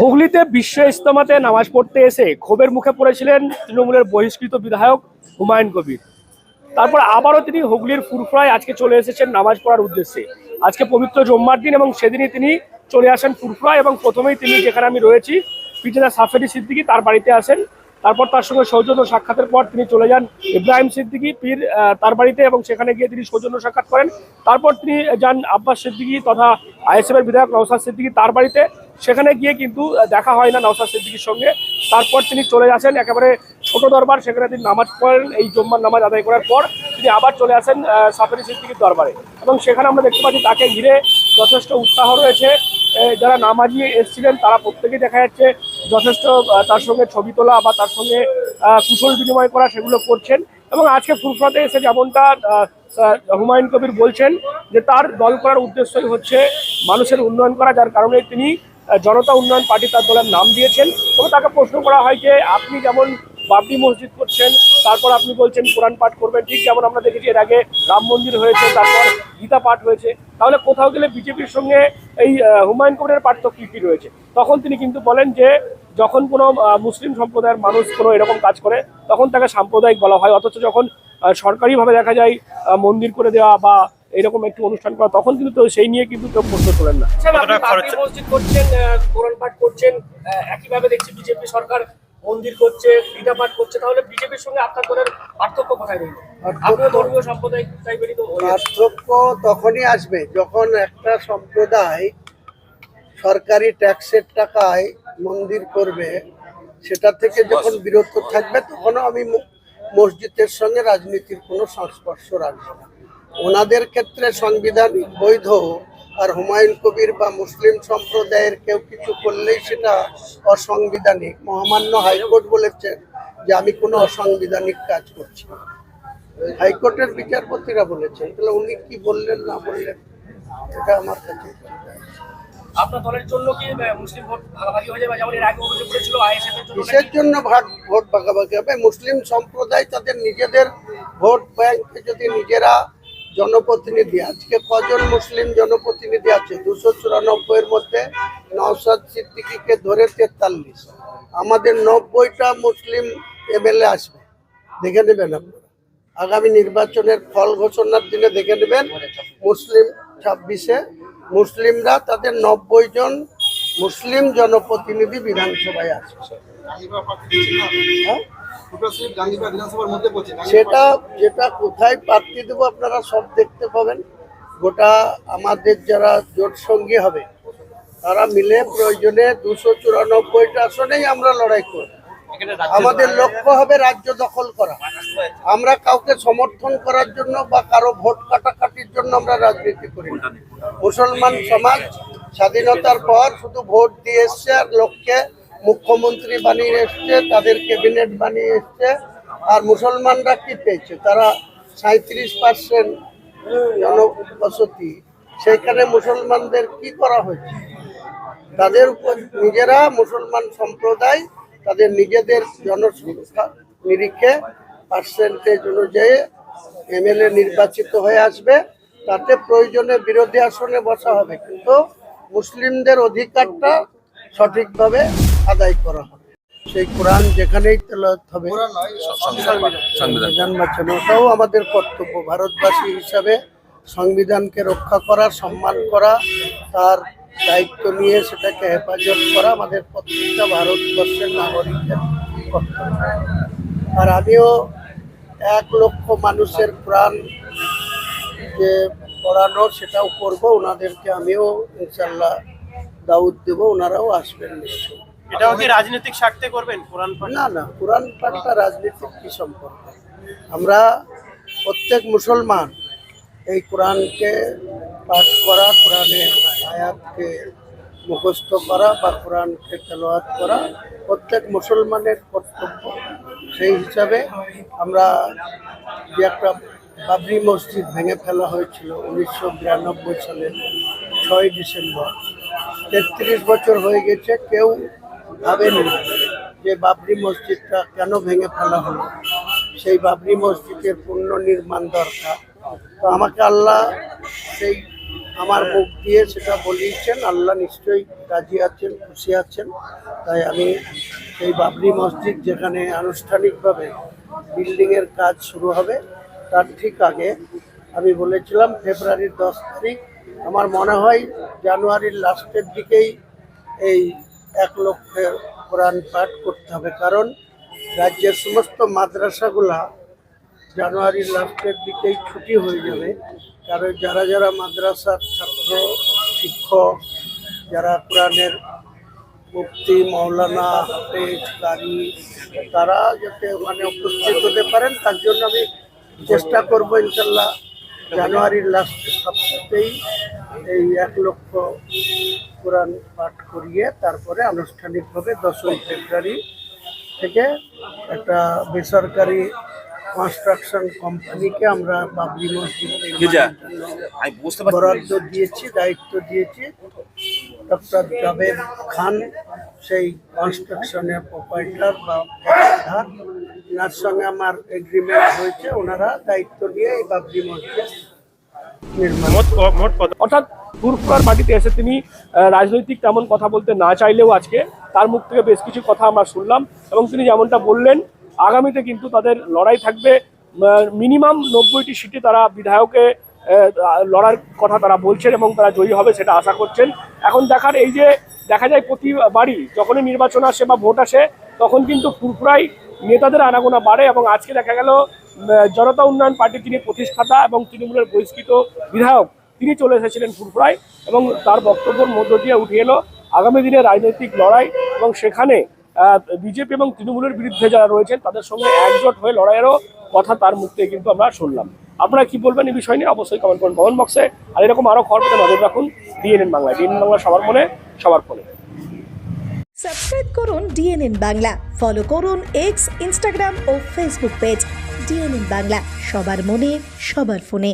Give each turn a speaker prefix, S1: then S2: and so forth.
S1: হুগলিতে বিশ্ব ইজতেমাতে নামাজ পড়তে এসে ক্ষোভের মুখে পড়েছিলেন তৃণমূলের বহিষ্কৃত বিধায়ক হুমায়ুন কবির। তারপর আবারও তিনি হুগলির ফুরফুরায় আজকে চলে এসেছেন নামাজ পড়ার উদ্দেশ্যে। আজকে পবিত্র জুম্মার দিন এবং সেদিনই তিনি চলে আসেন ফুরফুরায়, এবং প্রথমেই তিনি, যেখানে আমি রয়েছি, পিজেদা সাফেরি সিদ্দিকী তার বাড়িতে আসেন। তারপর তার সঙ্গে সৌজন্য সাক্ষাতের পর তিনি চলে যান ইব্রাহিম সিদ্দিকী পীর তার বাড়িতে, এবং সেখানে গিয়ে তিনি সৌজন্য সাক্ষাৎ করেন। তারপর তিনি যান আব্বাস সিদ্দিকী তথা আইএসএফের বিধায়ক নওশাদ সিদ্দিকী তার বাড়িতে। সেখানে গিয়ে কিন্তু দেখা হয় না নওশাদ সিদ্দিকীর সঙ্গে। তারপর তিনি চলে আসেন একেবারে ছোট দরবার, সেখানে তিনি নামাজ পড়েন। এই জুম্মার নামাজ আদায় করার পর তিনি আবার চলে আসেন সাফেরি সিদ্দিকীর দরবারে, এবং সেখানে আমরা দেখতে পাচ্ছি তাকে ঘিরে যথেষ্ট উৎসাহ রয়েছে। যারা নামাজি এসেছিলেন তারা প্রত্যেকেই দেখা যাচ্ছে যথেষ্ট তার সঙ্গে ছবি তোলা বা তার সঙ্গে কুশল বিনিময় করা সেগুলো করছেন। এবং আজকে ফুরফুরাতে এসে যেমনটা হুমায়ুন কবির বলছেন যে তার দল করার উদ্দেশ্যই হচ্ছে মানুষের উন্নয়ন করা, যার কারণে তিনি জনতা উন্নয়ন পার্টি তার দলের নাম দিয়েছেন। তবে তাকে প্রশ্ন করা হয় যে আপনি যেমন বাবরি মসজিদ করছেন, তারপর আপনি বলছেন কোরআন পাঠ করবেন, ঠিক যেমন আমরা দেখেছি এর আগে রাম মন্দির হয়েছে, তারপর গীতা পাঠ হয়েছে, তাহলে কোথাও গেলে বিজেপির সঙ্গে এই হুমায়ুন কবিরের পার্থক্য কি রয়েছে? তখন তিনি কিন্তু বলেন যে যখন কোনো মুসলিম সম্প্রদায়ের মানুষ কোনো এরকম কাজ করে তখন তাকে সাম্প্রদায়িক বলা হয়, অথচ যখন সরকারিভাবে দেখা যায় মন্দির করে দেওয়া বা এরকম একটি অনুষ্ঠান করা, তখন কিন্তু সেই নিয়ে কিন্তু কেউ প্রশ্ন তোলেন না। মসজিদ করছেন, কোরআন পাঠ করছেন, একইভাবে দেখছি বিজেপি সরকার মন্দির করছে, গীতা পাঠ করছে, তাহলে বিজেপির সঙ্গে আপনার দলের পার্থক্য কোথায় রইল? আপনার ধর্মীয় সাম্প্রদায়িক
S2: পার্থক্য তখনই আসবে যখন একটা সম্প্রদায় সরকারি ট্যাক্সের টাকায় মন্দির করবে, সেটা থেকে যখন বিরত থাকবে তখনও আমি মসজিদের সঙ্গে রাজনীতির কোনো সংস্পর্শ রাখবো না। ওনাদের ক্ষেত্রে সাংবিধানিক বৈধ, আর হুমায়ুন কবির বা মুসলিম সম্প্রদায়ের কেউ কিছু করলেই সেটা অসাংবিধানিক। মহামান্য হাইকোর্ট বলেছেন যে আমি কোনো অসাংবিধানিক কাজ করছি না। হাইকোর্টের বিচারপতিরা বলেছেন, তাহলে উনি কি বললেন না বললেন এটা আমার কাছে।
S1: আপনার দলের জন্য কি মুসলিম ভোট ভাগাভাগি হয়ে যাবে, যেমন এর আগে অভিযোগ করেছিল আইএসএফ এর জন্য?
S2: কিসের জন্য ভোট ভাগাভাগি হবে? মুসলিম সম্প্রদায় তাদের নিজেদের ভোট ব্যাংকে যদি নিজেরা জনপ্রতিনিধি, আজকে কজন মুসলিম জনপ্রতিনিধি আছে? 294-এর মধ্যে নওশাদ সিদ্দিকীকে ধরে 43, আমাদের 90টা মুসলিম এমএলএ আসবে। দেখে নেবেন আপনারা, আগামী নির্বাচনের ফল ঘোষণার দিনে দেখে নেবেন। মুসলিম 26-এ মুসলিমরা তাদের 90 জন মুসলিম জনপ্রতিনিধি বিধানসভায় আসছে। সেটা যেটা কোথায় প্রার্থী দেবো আপনারা সব দেখতে পাবেন। গোটা আমাদের যারা জোট সঙ্গী হবে তারা মিলে প্রয়োজনে 294টা আসনেই আমরা লড়াই করব। আমাদের লক্ষ্য হবে রাজ্য দখল করা। আমরা কাউকে সমর্থন করার জন্য বা কারো ভোট কাটাকাটির জন্য আমরা রাজনীতি করি না। মুসলমান সমাজ স্বাধীনতার পর শুধু ভোট দিয়ে এসছে, আর লোককে মুখ্যমন্ত্রী বানিয়ে এসছে, তাদের ক্যাবিনেট বানিয়ে এসছে। আর মুসলমানরা কি পেয়েছে? তারা 37% জনবসতি, সেইখানে মুসলমানদের কি করা হয়েছে? তাদের উপর নিজেরা মুসলমান সম্প্রদায় তাদের নিজেদের জনসংখ্যা নিরিখে পার্সেন্টেজ অনুযায়ী এমএলএ নির্বাচিত হয়ে আসবে। তাতে প্রয়োজনে বিরোধী আসনে বসা হবে, কিন্তু মুসলিমদের অধিকারটা সঠিকভাবে আদায় করা হবে। সেই কোরআন যেখানেই তেলাওয়াত হবে, সংবিধান বাঁচানো, ওটাও আমাদের কর্তব্য। ভারতবাসী হিসাবে সংবিধানকে রক্ষা করা, সম্মান করা, তার দায়িত্ব নিয়ে সেটাকে হেফাজত করা আমাদের প্রত্যেকটা ভারতবর্ষের নাগরিকের কর্তব্য। আর আমিও 1 লক্ষ মানুষের প্রাণ যে পড়ানো সেটাও করবো। ওনাদেরকে আমিও ইনশাল্লাহ দাওয়াত দেব, ওনারাও আসবেন নিশ্চয়ই।
S1: এটাও কি রাজনৈতিক স্বার্থে করবেন কোরআন পাঠ?
S2: না না, কোরআন পাঠটা রাজনীতির কি সম্পর্ক? আমরা প্রত্যেক মুসলমান এই কোরআনকে পাঠ করা, কোরআনের আয়াতকে মুখস্থ করা বা কোরআনকে তেলাওয়াত করা প্রত্যেক মুসলমানের কর্তব্য। সেই হিসাবে আমরা যে একটা বাবরি মসজিদ ভেঙে ফেলা হয়েছিল 1992 সালের 6 ডিসেম্বর, 33 বছর হয়ে গেছে, কেউ ভাবেনি যে বাবরি মসজিদটা কেন ভেঙে ফেলা হলো। সেই বাবরি মসজিদের পুনর্নির্মাণ দরকার। তো আমাকে আল্লাহ সেই আমার মুখ দিয়ে সেটা বলিয়েছেন। আল্লাহ নিশ্চয়ই রাজি আছেন, খুশি আছেন। তাই আমি এই বাবরি মসজিদ যেখানে আনুষ্ঠানিকভাবে বিল্ডিংয়ের কাজ শুরু হবে তার ঠিক আগে আমি বলেছিলাম ফেব্রুয়ারির 10 তারিখ, আমার মনে হয় জানুয়ারির লাস্টের দিকেই এই 1 লক্ষের কোরআন পাঠ করতে হবে। কারণ রাজ্যের সমস্ত মাদ্রাসাগুলা জানুয়ারির লাস্টের দিকেই ছুটি হয়ে যাবে। কারণ যারা যারা মাদ্রাসার ছাত্র, শিক্ষক, যারা কোরআনের মুফতি, মাওলানা, হাফেজ, কারি, তারা যাতে ওখানে উপস্থিত হতে পারেন তার জন্য আমি চেষ্টা করব ইনশাল্লাহ জানুয়ারির লাস্ট সপ্তাহেই এই 1 লক্ষ কোরআন পাঠ করিয়ে তারপরে আনুষ্ঠানিকভাবে 10ই ফেব্রুয়ারি থেকে একটা বেসরকারি কনস্ট্রাকশন কোম্পানিকে আমরা বাবরি মসজিদ বরাদ্দ দিয়েছি, দায়িত্ব দিয়েছি। ডক্টর জাভেদ খান সেই কনস্ট্রাকশনের প্রোপাইটার বা পাঠাদার, ওনার সঙ্গে আমার এগ্রিমেন্ট হয়েছে। ওনারা দায়িত্ব নিয়ে এই বাবরি মসজিদ নির্মাণ।
S1: অর্থাৎ ফুরফুরার মাটিতে এসে তিনি রাজনৈতিক তেমন কথা বলতে না চাইলেও আজকে তার মুখ থেকে বেশ কিছু কথা আমরা শুনলাম এবং তিনি যেমনটা বললেন আগামীতে কিন্তু তাদের লড়াই থাকবে। মিনিমাম 90টি সিটে তারা বিধায়কে লড়ার কথা তারা বলছেন এবং তারা জয়ী হবে সেটা আশা করছেন। এখন দেখার এই যে দেখা যায় প্রতিবারই যখনই নির্বাচন আসে বা ভোট আসে তখন কিন্তু ফুরফুরায় নেতাদের আনাগোনা বাড়ে এবং আজকে দেখা গেল জনতা উন্নয়ন পার্টির যিনি প্রতিষ্ঠাতা এবং তৃণমূলের বহিষ্কৃত বিধায়ক তিনি চলে এসেছিলেন ফুরফুরায় এবং তার বক্তব্যের মধ্য দিয়ে উঠে এলো আগামী দিনে রাজনৈতিক লড়াই এবং সেখানে বিজেপি এবং তৃণমূলের বিরুদ্ধে যারা রয়েছেন তাদের সঙ্গে একজোট হয়ে লড়াইয়েরও কথা তার মুখ থেকে কিন্তু আমরা শুনলাম। আপনারা কি বলবেন এই বিষয় নিয়ে অবশ্যই কমেন্ট করুন কমেন্ট বক্সে। আর এরকম আরও খবর পেতে নজর রাখুন ডিএনএন বাংলা। ডিএনএন বাংলা সবার মনে সবার ফোনে।
S3: সাবস্ক্রাইব করুন ডিএনএন বাংলা, ফলো করুন এক্স, ইনস্টাগ্রাম ও ফেসবুক পেজ ডিএনএন বাংলা। সবার মনে সবার ফোনে।